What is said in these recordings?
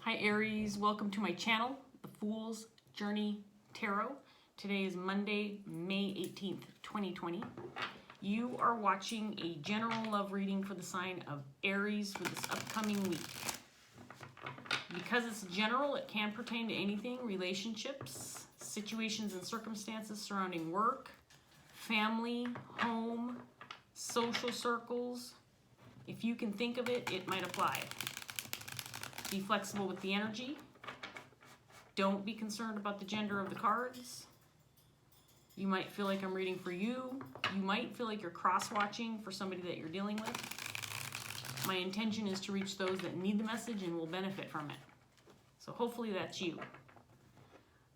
Hi Aries, welcome to my channel, The Fool's Journey Tarot. Today is Monday, May 18th, 2020. You are watching a general love reading for the sign of Aries for this upcoming week. Because it's general, it can pertain to anything, relationships, situations and circumstances surrounding work, family, home, social circles. If you can think of it, it might apply. Be flexible with the energy. Don't be concerned about the gender of the cards. You might feel like I'm reading for you. You might feel like you're cross-watching for somebody that you're dealing with. My intention is to reach those that need the message and will benefit from it. So hopefully that's you.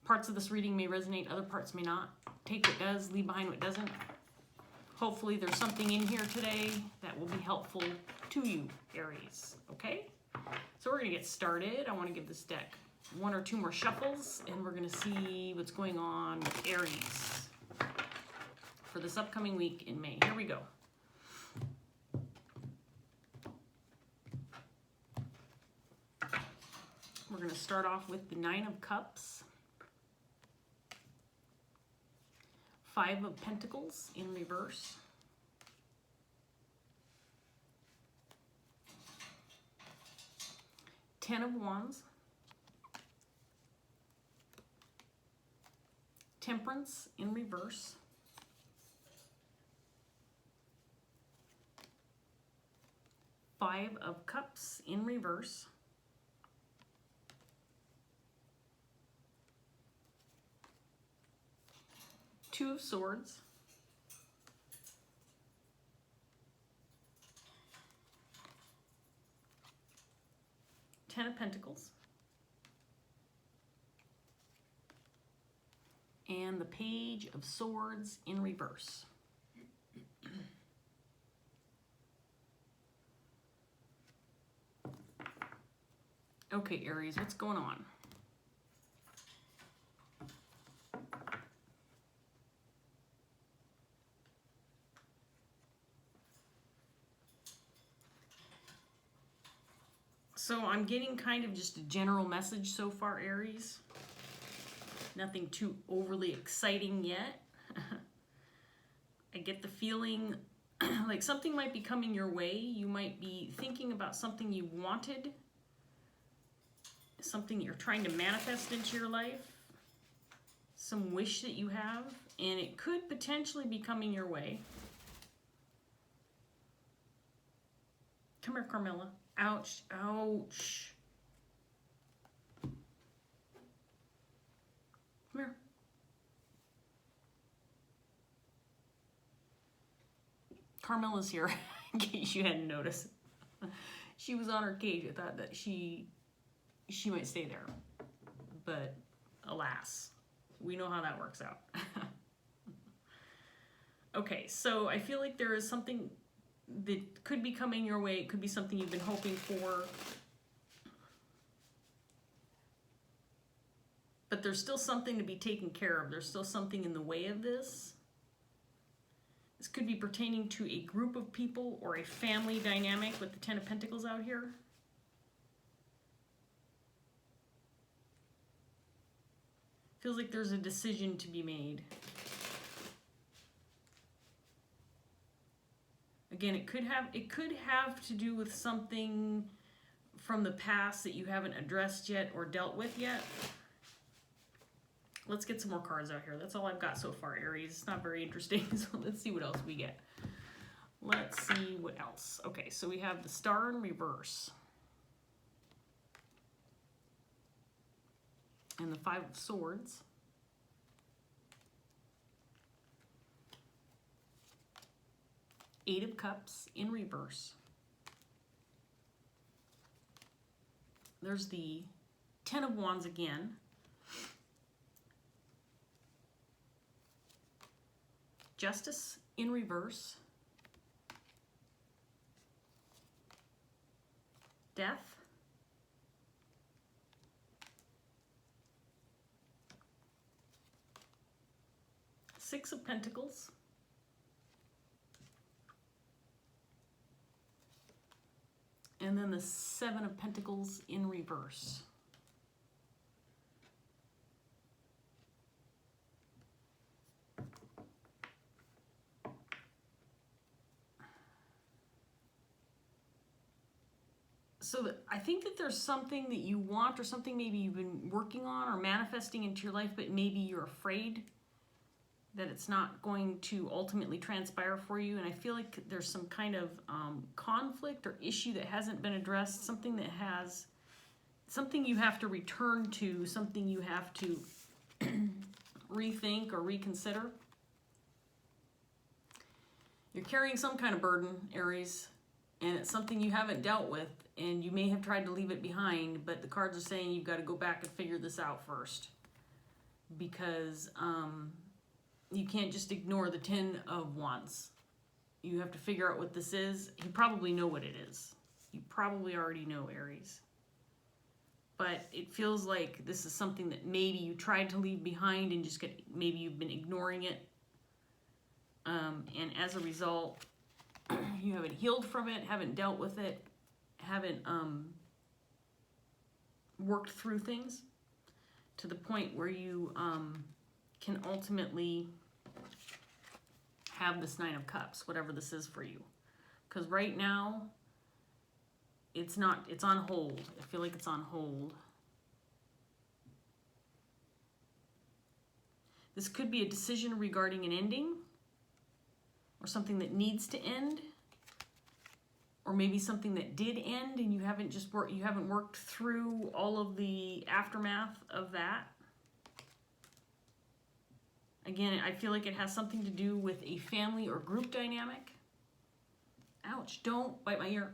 Parts of this reading may resonate, other parts may not. Take what does, leave behind what doesn't. Hopefully there's something in here today that will be helpful to you, Aries, okay? So we're going to get started. I want to give this deck one or two more shuffles, and we're going to see what's going on with Aries for this upcoming week in May. Here we go. We're going to start off with the Nine of Cups, Five of Pentacles in reverse, Ten of Wands, Temperance in reverse, Five of Cups in reverse, Two of Swords, Ten of Pentacles, and the Page of Swords in reverse. Okay, Aries, what's going on? So I'm getting kind of just a general message so far, Aries. Nothing too overly exciting yet. I get the feeling like something might be coming your way. You might be thinking about something you wanted, something you're trying to manifest into your life, some wish that you have, and it could potentially be coming your way. Come here, Carmilla. Ouch, ouch. Come here. Carmilla's here, in case you hadn't noticed. She was on her cage. I thought that she might stay there. But alas, we know how that works out. Okay, so I feel like there is something that could be coming your way. It could be something you've been hoping for. But there's still something to be taken care of. There's still something in the way of this. This could be pertaining to a group of people or a family dynamic with the Ten of Pentacles out here. Feels like there's a decision to be made. Again, it could have to do with something from the past that you haven't addressed yet or dealt with yet. Let's get some more cards out here. That's all I've got so far, Aries. It's not very interesting, so let's see what else we get. Let's see what else. Okay, so we have the Star in reverse. And the Five of Swords. Eight of Cups in reverse. There's the Ten of Wands again. Justice in reverse. Death. Six of Pentacles. And then the Seven of Pentacles in reverse. So I think that there's something that you want or something maybe you've been working on or manifesting into your life, but maybe you're afraid that it's not going to ultimately transpire for you. And I feel like there's some kind of conflict or issue that hasn't been addressed, something you have to return to, something you have to rethink or reconsider. You're carrying some kind of burden, Aries, and it's something you haven't dealt with, and you may have tried to leave it behind, but the cards are saying you've got to go back and figure this out first, because you can't just ignore the 10 of Wands. You have to figure out what this is. You probably know what it is. You probably already know, Aries. But it feels like this is something that maybe you tried to leave behind and just maybe you've been ignoring it. And as a result, you haven't healed from it, haven't dealt with it, haven't worked through things to the point where you can ultimately have this 9 of Cups, whatever this is for you. Because right now, it's on hold. I feel like it's on hold. This could be a decision regarding an ending, or something that needs to end, or maybe something that did end and you haven't worked through all of the aftermath of that. Again, I feel like it has something to do with a family or group dynamic. Ouch, don't bite my ear.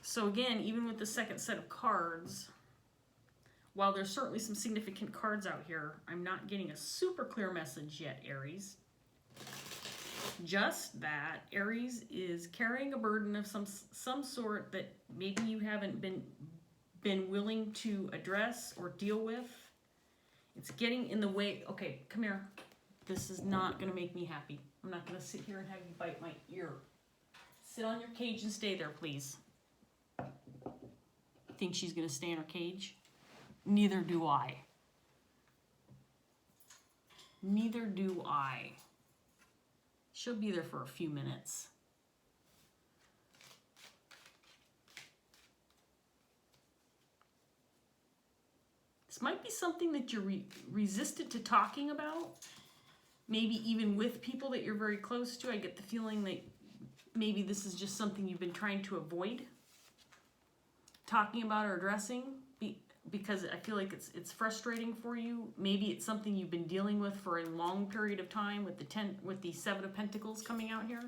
So again, even with the second set of cards, while there's certainly some significant cards out here, I'm not getting a super clear message yet, Aries. Just that Aries is carrying a burden of some sort that maybe you haven't been willing to address or deal with. It's getting in the way. Okay, come here. This is not going to make me happy. I'm not going to sit here and have you bite my ear. Sit on your cage and stay there, please. Think she's going to stay in her cage? Neither do I. Neither do I. She'll be there for a few minutes. This might be something that you're resistant to talking about. Maybe even with people that you're very close to. I get the feeling that maybe this is just something you've been trying to avoid talking about or addressing, because I feel like it's frustrating for you. Maybe it's something you've been dealing with for a long period of time with the 7 of Pentacles coming out here.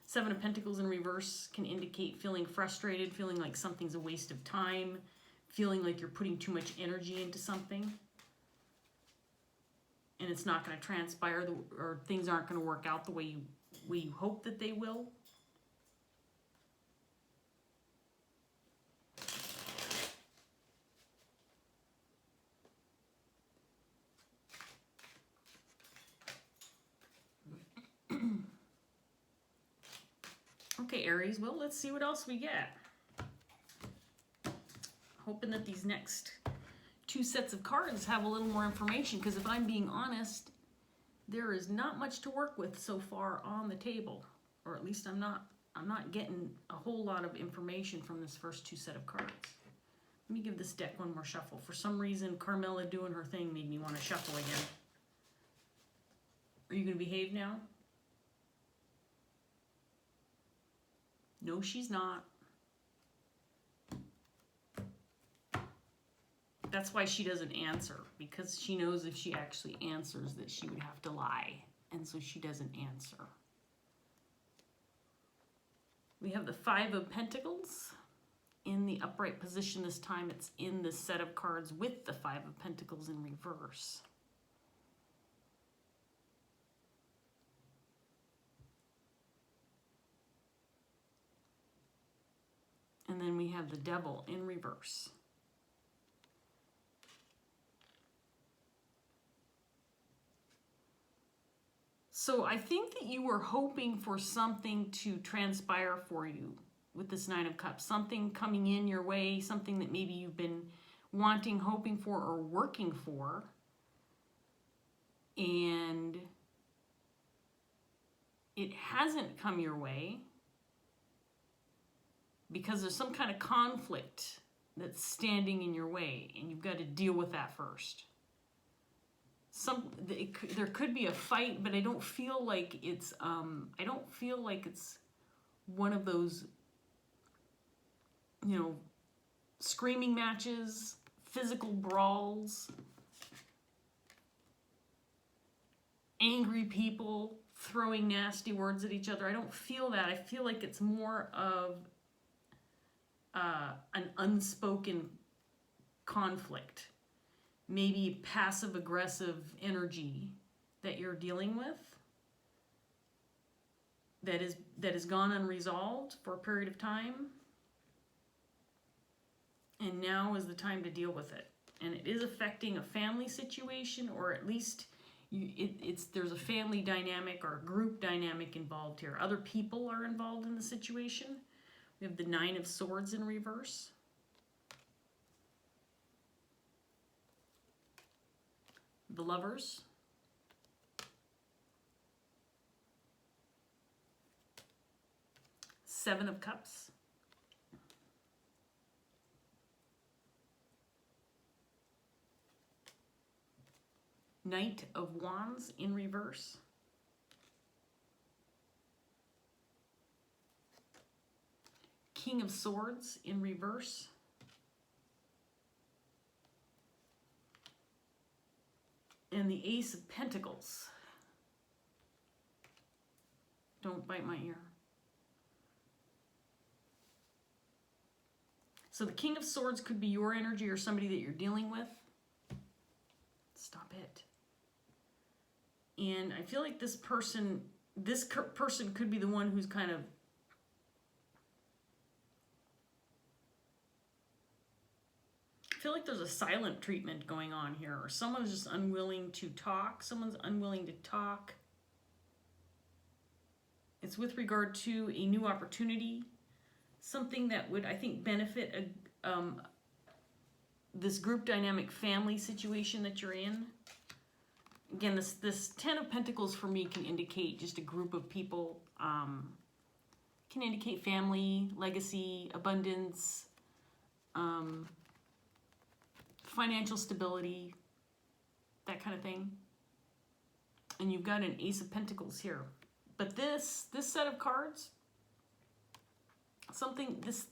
7 of Pentacles in reverse can indicate feeling frustrated, feeling like something's a waste of time, feeling like you're putting too much energy into something and it's not going to transpire, or things aren't going to work out the way you hope that they will. Okay, Aries, well, let's see what else we get. Hoping that these next 2 sets of cards have a little more information, because if I'm being honest, there is not much to work with so far on the table, or at least I'm not getting a whole lot of information from this first 2 set of cards. Let me give this deck one more shuffle. For some reason, Carmela doing her thing made me want to shuffle again. Are you going to behave now? No, she's not. That's why she doesn't answer, because she knows if she actually answers that she would have to lie, and so she doesn't answer. We have the 5 of Pentacles in the upright position. This time it's in the set of cards with the 5 of Pentacles in reverse. And then we have the Devil in reverse. So I think that you were hoping for something to transpire for you with this 9 of Cups. Something coming in your way, something that maybe you've been wanting, hoping for, or working for. And it hasn't come your way because there's some kind of conflict that's standing in your way, and you've got to deal with that first. There could be a fight, but I don't feel like it's one of those, screaming matches, physical brawls, angry people throwing nasty words at each other. I don't feel that. I feel like it's more of an unspoken conflict, maybe passive-aggressive energy that you're dealing with that has gone unresolved for a period of time, and now is the time to deal with it. And it is affecting a family situation, or at least there's a family dynamic or a group dynamic involved here. Other people are involved in the situation. We have the Nine of Swords in reverse. The Lovers. Seven of Cups. Knight of Wands in reverse. King of Swords in reverse. And the Ace of Pentacles. Don't bite my ear. So the King of Swords could be your energy or somebody that you're dealing with. Stop it. And I feel like this person could be the one who's kind of I feel like there's a silent treatment going on here, or someone's just unwilling to talk. Someone's unwilling to talk. It's with regard to a new opportunity, something that would, I think, benefit this group dynamic family situation that you're in. Again, this Ten of Pentacles for me can indicate just a group of people, can indicate family, legacy, abundance, financial stability, that kind of thing. And you've got an Ace of Pentacles here. But this set of cards,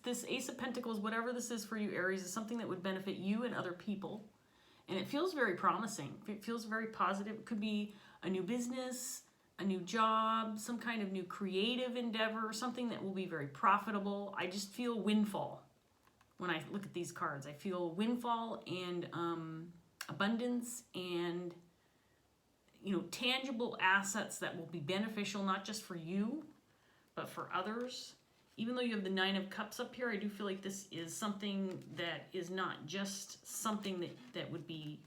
this Ace of Pentacles, whatever this is for you, Aries, is something that would benefit you and other people. And it feels very promising. It feels very positive. It could be a new business, a new job, some kind of new creative endeavor, something that will be very profitable. I just feel windfall when I look at these cards. I feel windfall and abundance and, tangible assets that will be beneficial, not just for you, but for others. Even though you have the Nine of Cups up here, I do feel like this is something that is not just something that would be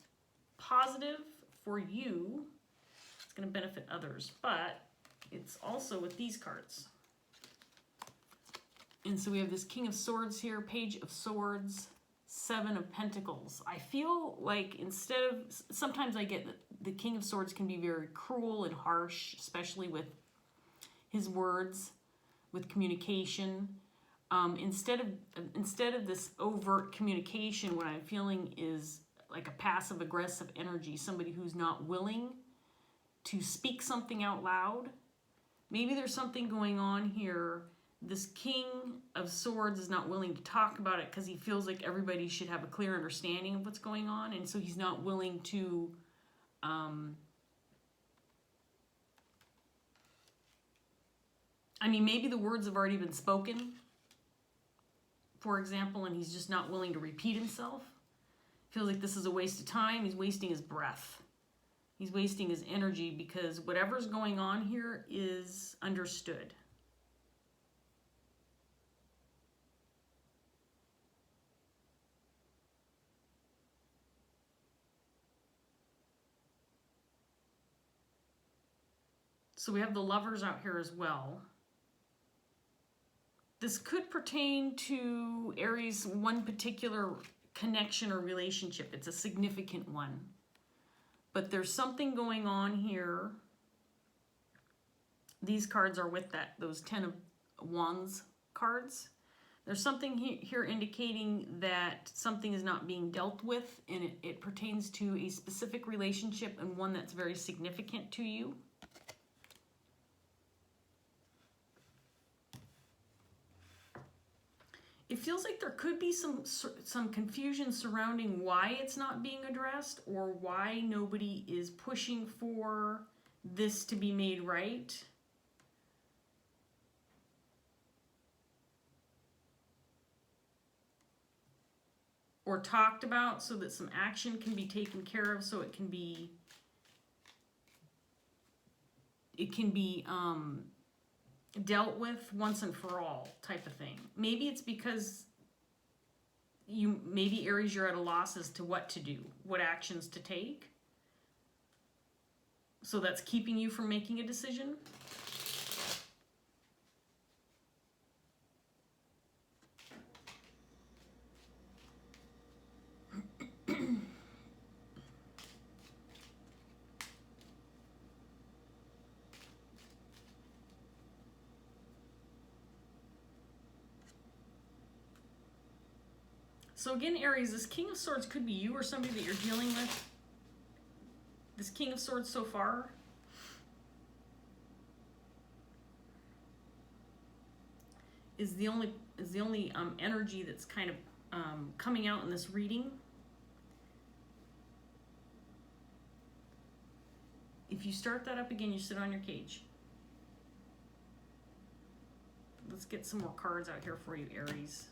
positive for you. It's going to benefit others, but it's also with these cards. And so we have this King of Swords here, Page of Swords, Seven of Pentacles. I feel like sometimes I get that the King of Swords can be very cruel and harsh, especially with his words, with communication. Instead of this overt communication, what I'm feeling is like a passive-aggressive energy, somebody who's not willing to speak something out loud. Maybe there's something going on here. This King of Swords is not willing to talk about it because he feels like everybody should have a clear understanding of what's going on, and so he's not willing to maybe the words have already been spoken, for example, and he's just not willing to repeat himself. Feels like this is a waste of time. He's wasting his breath. He's wasting his energy because whatever's going on here is understood. So we have the Lovers out here as well. This could pertain to Aries' one particular connection or relationship. It's a significant one. But there's something going on here These cards are with those 10 of Wands cards. There's something here indicating that something is not being dealt with, and it pertains to a specific relationship and one that's very significant to you. It feels like there could be some confusion surrounding why it's not being addressed, or why nobody is pushing for this to be made right. Or talked about so that some action can be taken care of, so it can be dealt with once and for all type of thing. Maybe it's because maybe Aries, you're at a loss as to what to do, what actions to take. So that's keeping you from making a decision. So again, Aries, this King of Swords could be you or somebody that you're dealing with. This King of Swords so far is the only energy that's kind of coming out in this reading. If you start that up again, you sit on your cage. Let's get some more cards out here for you, Aries.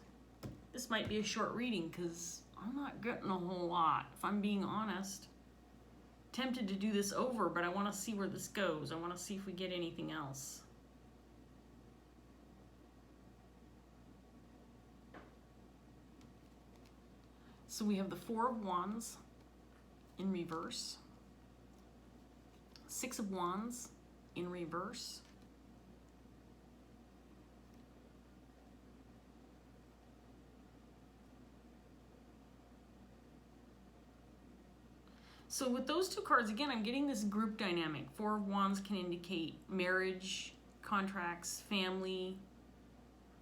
This might be a short reading because I'm not getting a whole lot, if I'm being honest. Tempted to do this over, but I want to see where this goes. I want to see if we get anything else. So we have the Four of Wands in reverse, Six of Wands in reverse, so with those two cards, again, I'm getting this group dynamic. Four of Wands can indicate marriage, contracts, family,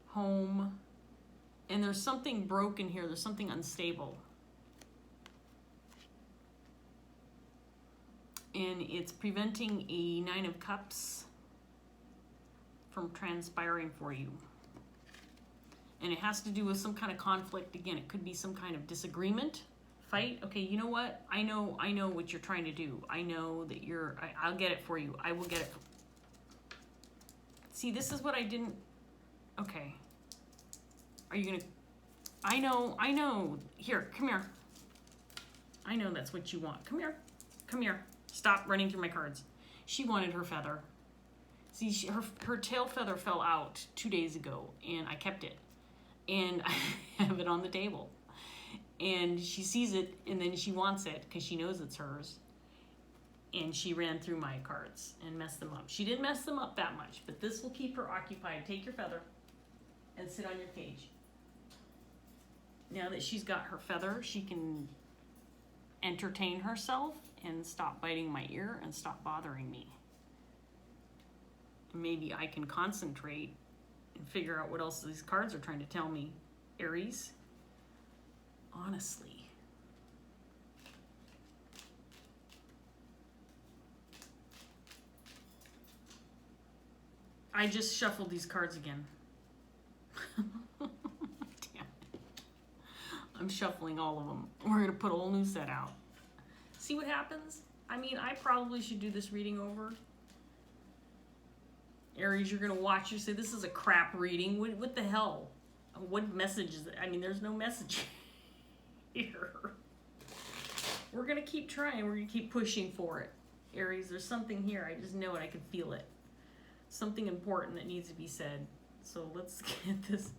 home. And there's something broken here. There's something unstable. And it's preventing a Nine of Cups from transpiring for you. And it has to do with some kind of conflict. Again, it could be some kind of disagreement. Fight. Okay, you know what? I know what you're trying to do. I know that I'll get it for you. I will get it. See, this is what I didn't. Okay. Are you gonna? I know. Here, come here. I know that's what you want. Come here. Stop running through my cards. She wanted her feather. See, her tail feather fell out 2 days ago, and I kept it. And I have it on the table. And she sees it, and then she wants it because she knows it's hers. And she ran through my cards and messed them up. She didn't mess them up that much, but this will keep her occupied. Take your feather and sit on your cage. Now that she's got her feather, she can entertain herself and stop biting my ear and stop bothering me. Maybe I can concentrate and figure out what else these cards are trying to tell me, Aries. Honestly. I just shuffled these cards again. Damn it. I'm shuffling all of them. We're going to put a whole new set out. See what happens? I mean, I probably should do this reading over. Aries, you're going to watch. You say, this is a crap reading. What the hell? What message is it? I mean, there's no message here. We're going to keep trying. We're going to keep pushing for it. Aries, there's something here. I just know it. I can feel it. Something important that needs to be said. So let's get this.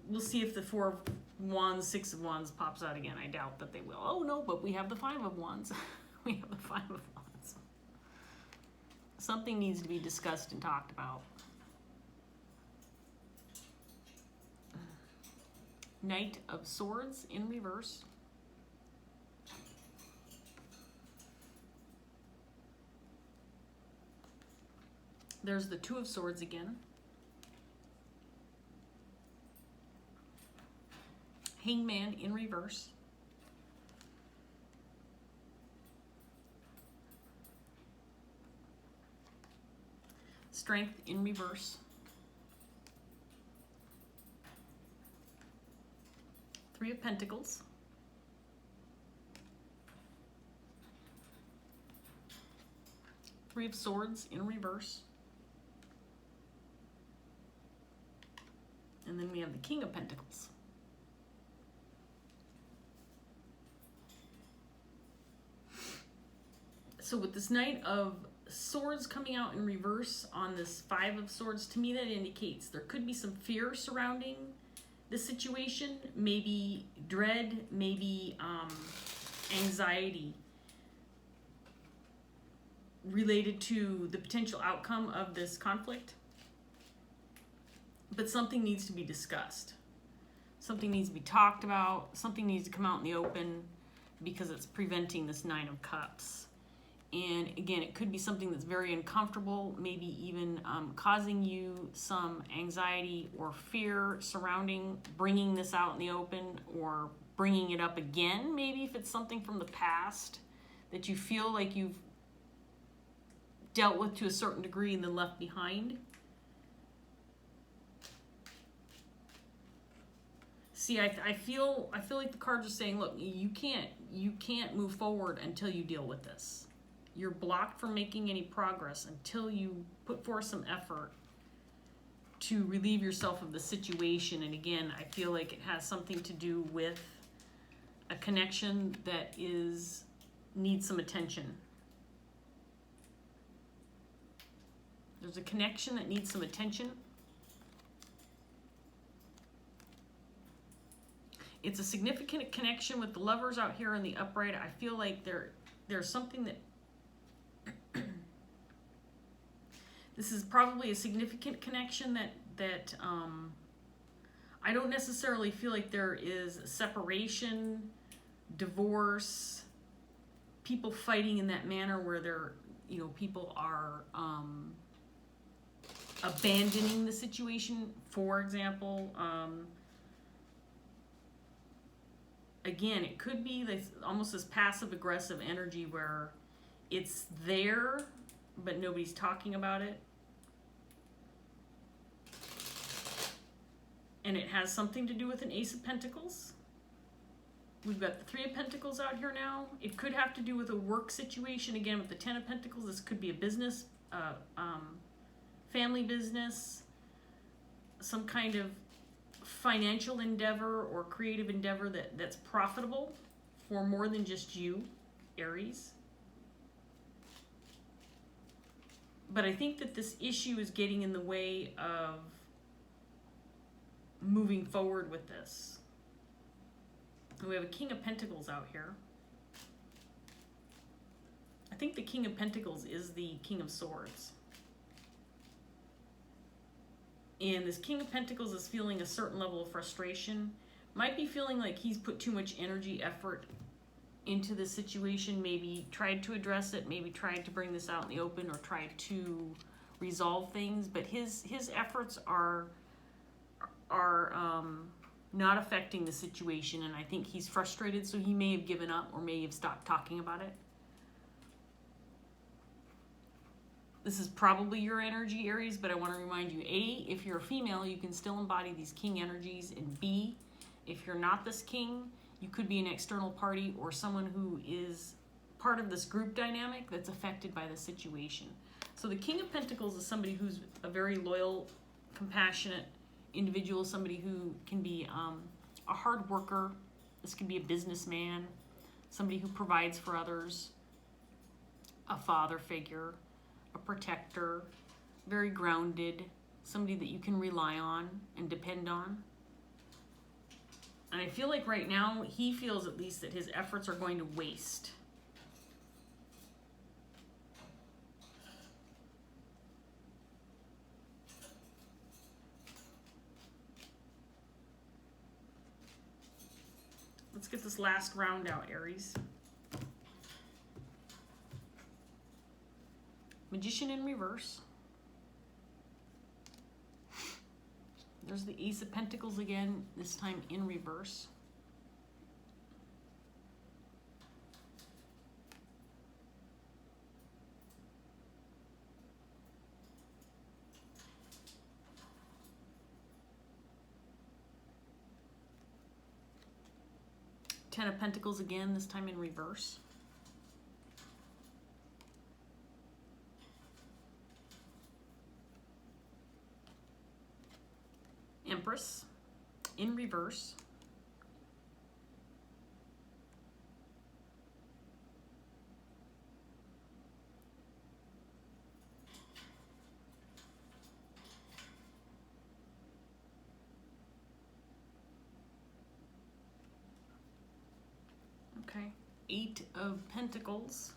We'll see if the Four of Wands, Six of Wands pops out again. I doubt that they will. Oh, no, but we have the Five of Wands. We have the Five of Wands. Something needs to be discussed and talked about. Knight of Swords in reverse. There's the Two of Swords again. Hangman in reverse. Strength in reverse. Three of Pentacles. Three of Swords in reverse. And then we have the King of Pentacles. So with this Knight of Swords coming out in reverse on this Five of Swords, to me that indicates there could be some fear surrounding the situation, maybe dread, maybe anxiety related to the potential outcome of this conflict. But something needs to be discussed. Something needs to be talked about. Something needs to come out in the open because it's preventing this Nine of Cups. And again, it could be something that's very uncomfortable, maybe even causing you some anxiety or fear surrounding bringing this out in the open or bringing it up again. Maybe if it's something from the past that you feel like you've dealt with to a certain degree and then left behind. See, I feel like the cards are saying, look, you can't move forward until you deal with this. You're blocked from making any progress until you put forth some effort to relieve yourself of the situation. And again, I feel like it has something to do with a connection that needs some attention. There's a connection that needs some attention. It's a significant connection with the Lovers out here in the upright. I feel like there's something that this is probably a significant connection that I don't necessarily feel like there is separation, divorce, people fighting in that manner where people are abandoning the situation, for example. Again, it could be almost this passive-aggressive energy where it's there, but nobody's talking about it. And it has something to do with an Ace of Pentacles. We've got the Three of Pentacles out here now. It could have to do with a work situation. Again, with the Ten of Pentacles, this could be a business, family business, some kind of financial endeavor or creative endeavor that's profitable for more than just you, Aries. But I think that this issue is getting in the way of moving forward with this. We have a King of Pentacles out here. I think the King of Pentacles is the King of Swords. And this King of Pentacles is feeling a certain level of frustration. Might be feeling like he's put too much energy, effort into this situation. Maybe tried to address it. Maybe tried to bring this out in the open or tried to resolve things. But his efforts are not affecting the situation. And I think he's frustrated. So he may have given up or may have stopped talking about it. This is probably your energy, Aries, but I want to remind you, A, if you're a female, you can still embody these king energies, and B, if you're not this king, you could be an external party or someone who is part of this group dynamic that's affected by the situation. So the King of Pentacles is somebody who's a very loyal, compassionate individual, somebody who can be a hard worker. This could be a businessman, somebody who provides for others, a father figure, a protector, very grounded, somebody that you can rely on and depend on. And I feel like right now, he feels at least that his efforts are going to waste. Let's get this last round out, Aries. Magician in reverse. There's the Ace of Pentacles again, this time in reverse. Ten of Pentacles again, this time in reverse. Empress in reverse. Okay, Eight of Pentacles.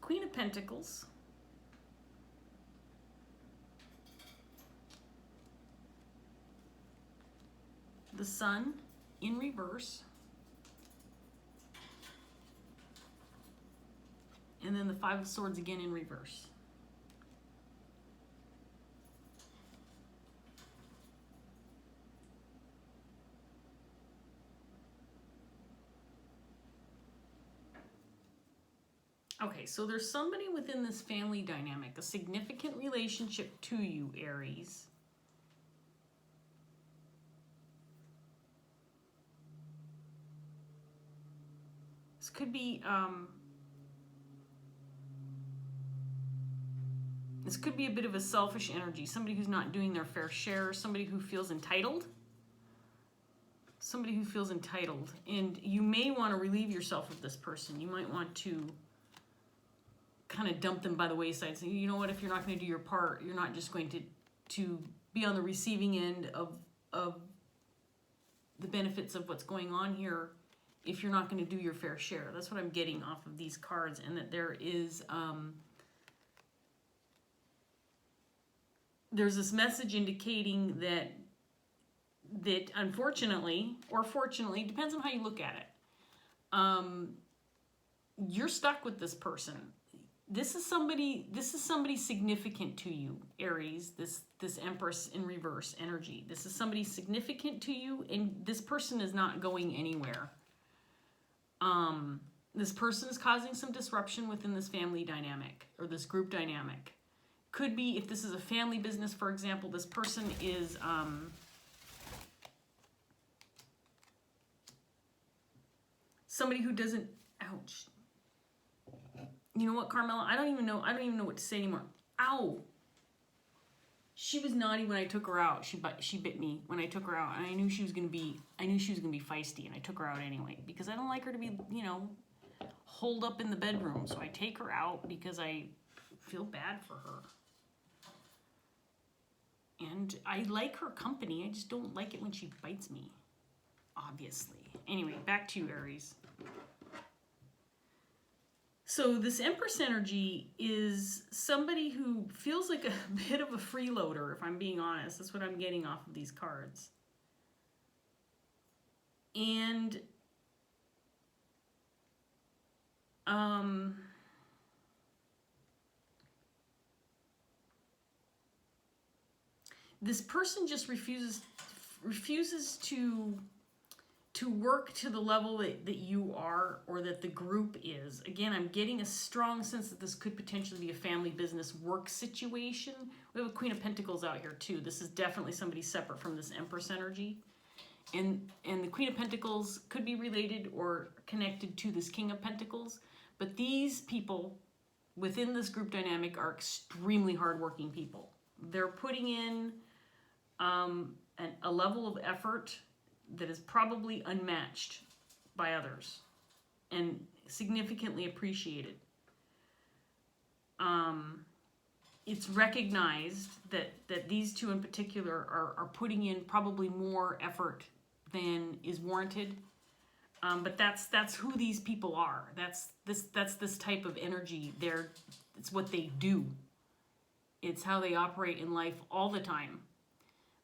Queen of Pentacles. The Sun in reverse. And then the Five of Swords again in reverse. Okay, so there's somebody within this family dynamic, a significant relationship to you, Aries. This could be a bit of a selfish energy, somebody who's not doing their fair share, somebody who feels entitled. Somebody who feels entitled. And you may want to relieve yourself of this person. You might want to kind of dump them by the wayside, saying, you know what, if you're not going to do your part, you're not just going to be on the receiving end of the benefits of what's going on here if you're not going to do your fair share. That's what I'm getting off of these cards, and that there is there's this message indicating that unfortunately, or fortunately, depends on how you look at it, you're stuck with this person. This is somebody significant to you, Aries, this Empress in reverse energy. This is somebody significant to you, and this person is not going anywhere. This person is causing some disruption within this family dynamic, or this group dynamic. Could be, if this is a family business, for example, this person is somebody who doesn't, ouch. You know what, Carmela? I don't even know what to say anymore. Ow! She was naughty when I took her out. She bit me when I took her out, and I knew she was gonna be feisty, and I took her out anyway because I don't like her to be, holed up in the bedroom. So I take her out because I feel bad for her. And I like her company. I just don't like it when she bites me, obviously. Anyway, back to you, Aries. So this Empress energy is somebody who feels like a bit of a freeloader, if I'm being honest. That's what I'm getting off of these cards. And this person just refuses to work to the level that you are, or that the group is. Again, I'm getting a strong sense that this could potentially be a family business work situation. We have a Queen of Pentacles out here too. This is definitely somebody separate from this Empress energy. And the Queen of Pentacles could be related or connected to this King of Pentacles. But these people within this group dynamic are extremely hardworking people. They're putting in a level of effort that is probably unmatched by others and significantly appreciated. It's recognized that these two in particular are putting in probably more effort than is warranted. But that's who these people are. That's this type of energy. It's what they do. It's how they operate in life all the time.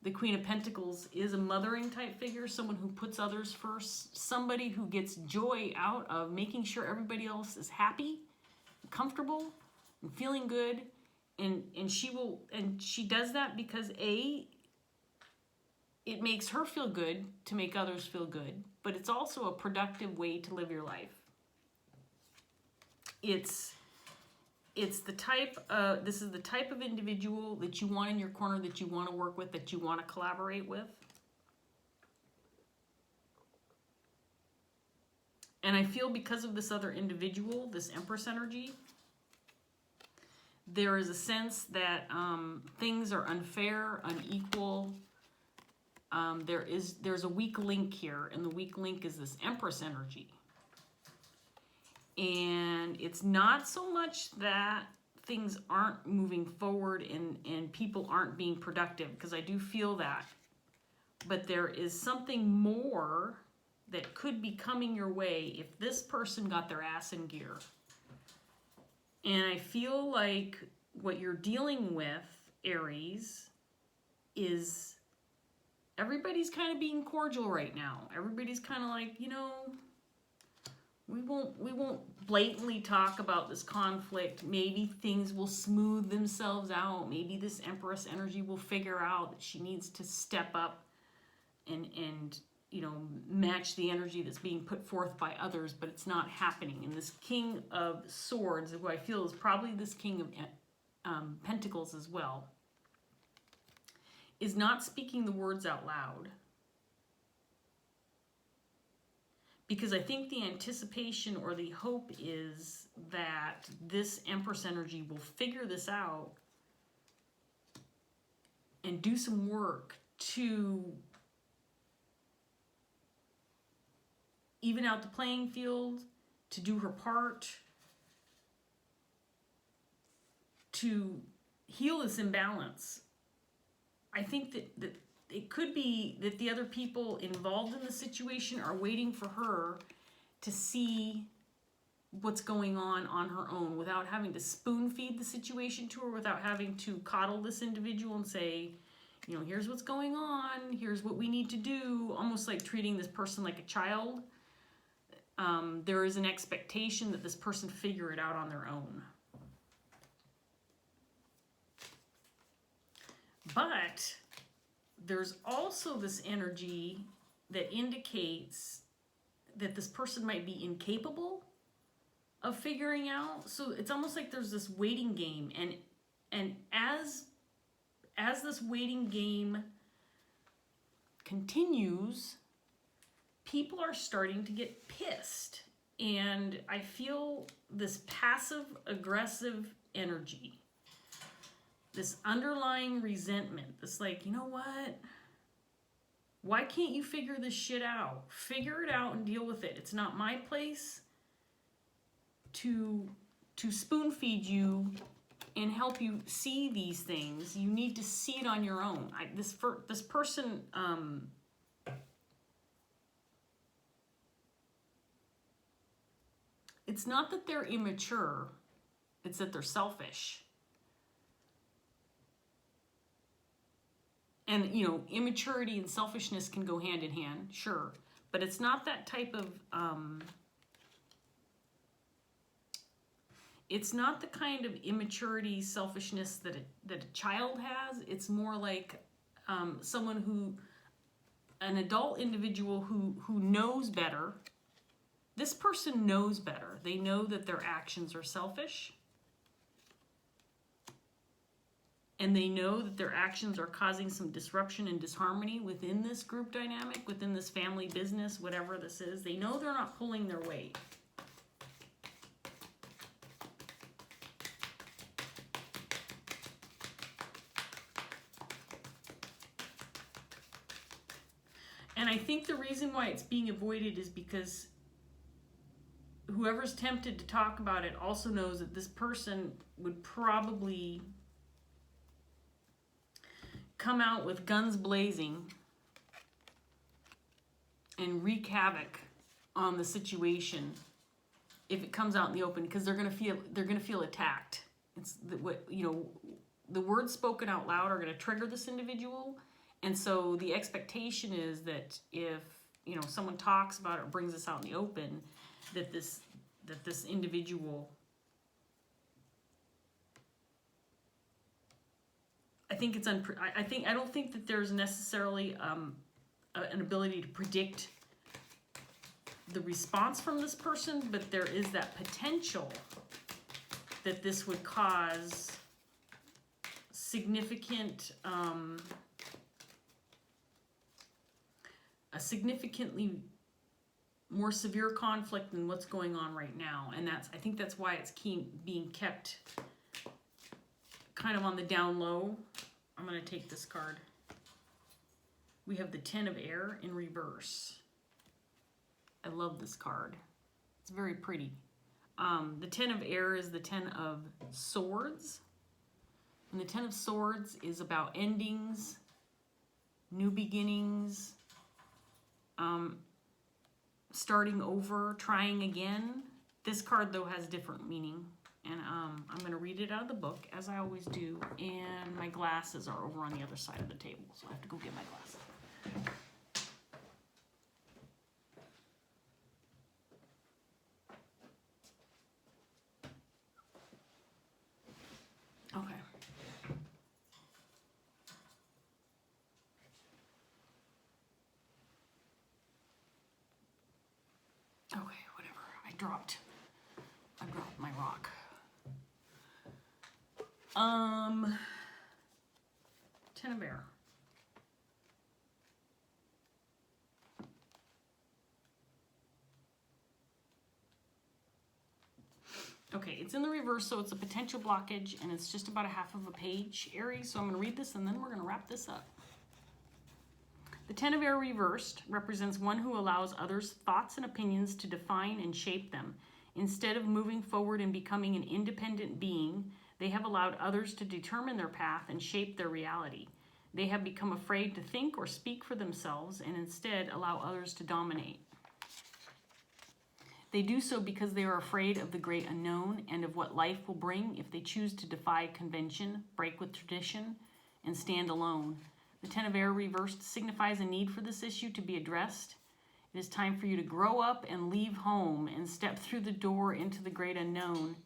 The Queen of Pentacles is a mothering type figure, someone who puts others first, somebody who gets joy out of making sure everybody else is happy, comfortable, and feeling good. And she does that because it makes her feel good to make others feel good, but it's also a productive way to live your life. It's the type of, this is the type of individual that you want in your corner, that you want to work with, that you want to collaborate with. And I feel because of this other individual, this Empress energy, there is a sense that things are unfair, unequal. There's a weak link here, and the weak link is this Empress energy. And it's not so much that things aren't moving forward and people aren't being productive, because I do feel that. But there is something more that could be coming your way if this person got their ass in gear. And I feel like what you're dealing with, Aries, is everybody's kind of being cordial right now. Everybody's kind of like, you know, we won't blatantly talk about this conflict. Maybe things will smooth themselves out. Maybe this Empress energy will figure out that she needs to step up and you know, match the energy that's being put forth by others, but it's not happening. And this King of Swords, who I feel is probably this King of Pentacles as well, is not speaking the words out loud. Because I think the anticipation or the hope is that this Empress energy will figure this out and do some work to even out the playing field, to do her part, to heal this imbalance. I think that it could be that the other people involved in the situation are waiting for her to see what's going on her own, without having to spoon feed the situation to her, without having to coddle this individual and say, you know, here's what's going on, here's what we need to do, almost like treating this person like a child. There is an expectation that this person figure it out on their own. But there's also this energy that indicates that this person might be incapable of figuring out. So it's almost like there's this waiting game, and as this waiting game continues, people are starting to get pissed. And I feel this passive aggressive energy, this underlying resentment, this like, you know what? Why can't you figure this shit out? Figure it out and deal with it. It's not my place to spoon feed you and help you see these things. You need to see it on your own. This person, it's not that they're immature, it's that they're selfish. And, you know, immaturity and selfishness can go hand in hand, sure. But it's not that type of, it's not the kind of immaturity, selfishness that a child has. It's more like someone an adult individual who knows better. This person knows better. They know that their actions are selfish. And they know that their actions are causing some disruption and disharmony within this group dynamic, within this family business, whatever this is. They know they're not pulling their weight. And I think the reason why it's being avoided is because whoever's tempted to talk about it also knows that this person would probably come out with guns blazing and wreak havoc on the situation if it comes out in the open, because they're gonna feel attacked. It's the words spoken out loud are gonna trigger this individual, And so the expectation is that if, you know, someone talks about it or brings this out in the open, that this individual, I think it's I don't think that there's necessarily an ability to predict the response from this person, but there is that potential that this would cause significant a significantly more severe conflict than what's going on right now. And I think that's why it's being kept kind of on the down low. I'm going to take this card. We have the Ten of Air in reverse. I love this card. It's very pretty. The Ten of Air is the Ten of Swords. And the Ten of Swords is about endings, new beginnings, starting over, trying again. This card, though, has different meaning. And I'm going to read it out of the book, as I always do. And my glasses are over on the other side of the table, so I have to go get my glasses. Okay. Okay, whatever. I dropped my rock. Ten of Air. Okay, it's in the reverse, so it's a potential blockage, and it's just about a half of a page, Aries. So I'm going to read this, and then we're going to wrap this up. The Ten of Air reversed represents one who allows others' thoughts and opinions to define and shape them. Instead of moving forward and becoming an independent being, they have allowed others to determine their path and shape their reality. They have become afraid to think or speak for themselves and instead allow others to dominate. They do so because they are afraid of the great unknown and of what life will bring if they choose to defy convention, break with tradition, and stand alone. The Ten of Air reversed signifies a need for this issue to be addressed. It is time for you to grow up and leave home and step through the door into the great unknown.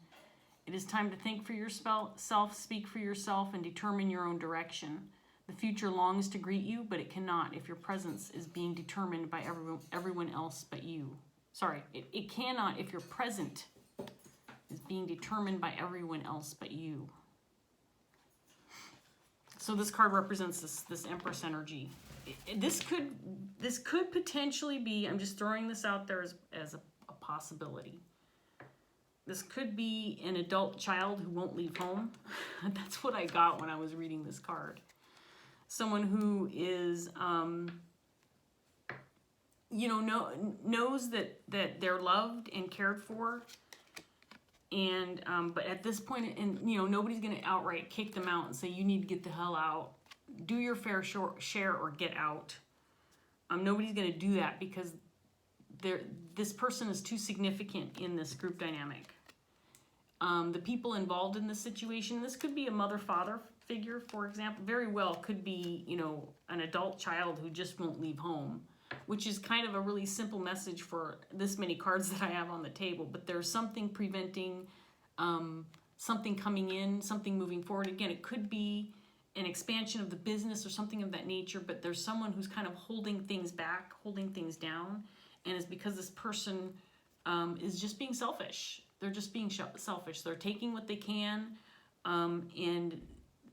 It is time to think for yourself, speak for yourself, and determine your own direction. The future longs to greet you, but it cannot if your presence is being determined by everyone else but you. Sorry, it cannot if your present is being determined by everyone else but you. So this card represents this Empress energy. This could potentially be, I'm just throwing this out there as a possibility. This could be an adult child who won't leave home. That's what I got when I was reading this card. Someone who is, knows that they're loved and cared for. And but at this point, nobody's going to outright kick them out and say, you need to get the hell out. Do your fair share or get out. Nobody's going to do that because this person is too significant in this group dynamic. The people involved in this situation, this could be a mother-father figure, for example. Very well could be, an adult child who just won't leave home, which is kind of a really simple message for this many cards that I have on the table. But there's something preventing something coming in, something moving forward. Again, it could be an expansion of the business or something of that nature, but there's someone who's kind of holding things back, holding things down, and it's because this person is just being selfish. They're just being selfish. They're taking what they can, and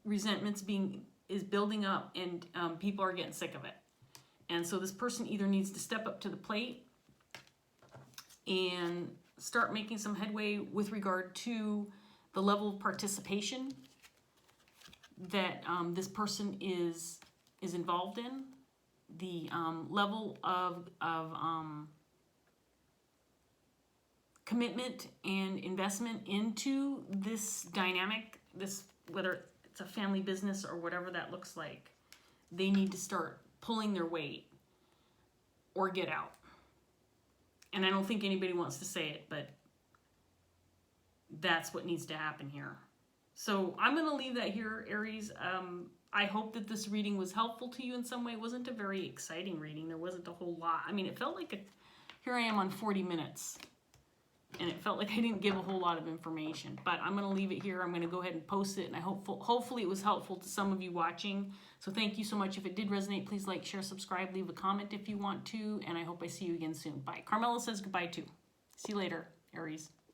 resentment's is building up, and people are getting sick of it. And so this person either needs to step up to the plate and start making some headway with regard to the level of participation that this person is involved in, the level of commitment and investment into this dynamic, whether it's a family business or whatever that looks like. They need to start pulling their weight or get out. And I don't think anybody wants to say it, but that's what needs to happen here. So I'm going to leave that here, Aries. I hope that this reading was helpful to you in some way. It wasn't a very exciting reading. There wasn't a whole lot. I mean, it felt like here I am on 40 minutes. And it felt like I didn't give a whole lot of information. But I'm going to leave it here. I'm going to go ahead and post it. And hopefully it was helpful to some of you watching. So thank you so much. If it did resonate, please like, share, subscribe, leave a comment if you want to. And I hope I see you again soon. Bye. Carmela says goodbye too. See you later, Aries.